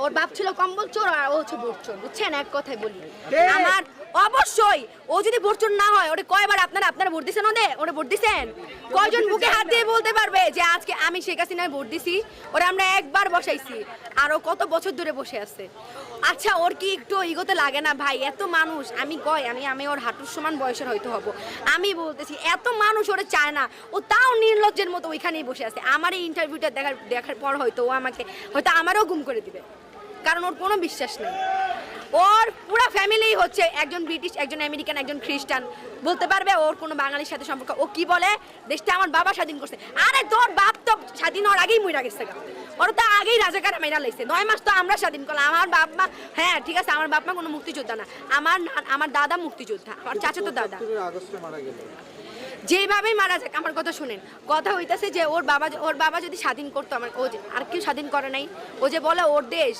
ওর বাপ ছিল কম্বল চোর আর ও হচ্ছে ভোট চোর, বুঝছেন? এক কথায় বলি আমার অবশ্যই ও যদি ভোট চোর না হয়, ওরে কয়বার আপনারা ভোট দিছেন? ওরে ভোট দিছেন? কয়জন বুকে হাত দিয়ে বলতে পারবে যে আজকে আমি শেখ হাসিনার ভোট দিছি? ওরে আমরা একবার বসাইছি, আর ও কত বছর ধরে বসে আছে। আচ্ছা, ওর কি একটু ইগোতে লাগে না ভাই? এত মানুষ, আমি ওর হাঁটুর সমান বয়সের হয়তো হব, আমি বলতেছি এত মানুষ ওরে চায় না, ও তাও নির্লজ্জের মতো ওইখানেই বসে আছে। আমার এই ইন্টারভিউটা দেখার পর হয়তো ও আমাকে আমারও গুম করে দিবে, কারণ ওর কোনো বিশ্বাস নেই। ওর পুরো ফ্যামিলি হচ্ছে একজন ব্রিটিশ, একজন আমেরিকান, একজন খ্রিস্টান। বলতে পারবে ওর কোনো বাঙালির সাথে সম্পর্ক? ও কি বলে, দেশটা আমার বাবা স্বাধীন করছে। আরে তোর বাপ তো স্বাধীন হওয়ার আগেই মইরা গেছে, ওর তো আগেই রাজাকার মেরা লাইছে। 9 মাস তো আমরা স্বাধীন করলাম। আমার বাপ মা, হ্যাঁ ঠিক আছে, আমার বাপ মা কোনো মুক্তিযোদ্ধা না, আমার দাদা মুক্তিযোদ্ধা, আমার চাচাতো দাদা। যেভাবেই মারা যাক, আমার কথা শুনেন। কথা হইতাছে যে ওর বাবা যদি স্বাধীন করতো, আর কেউ স্বাধীন করে নাই। ও যে বলে ওর দেশ,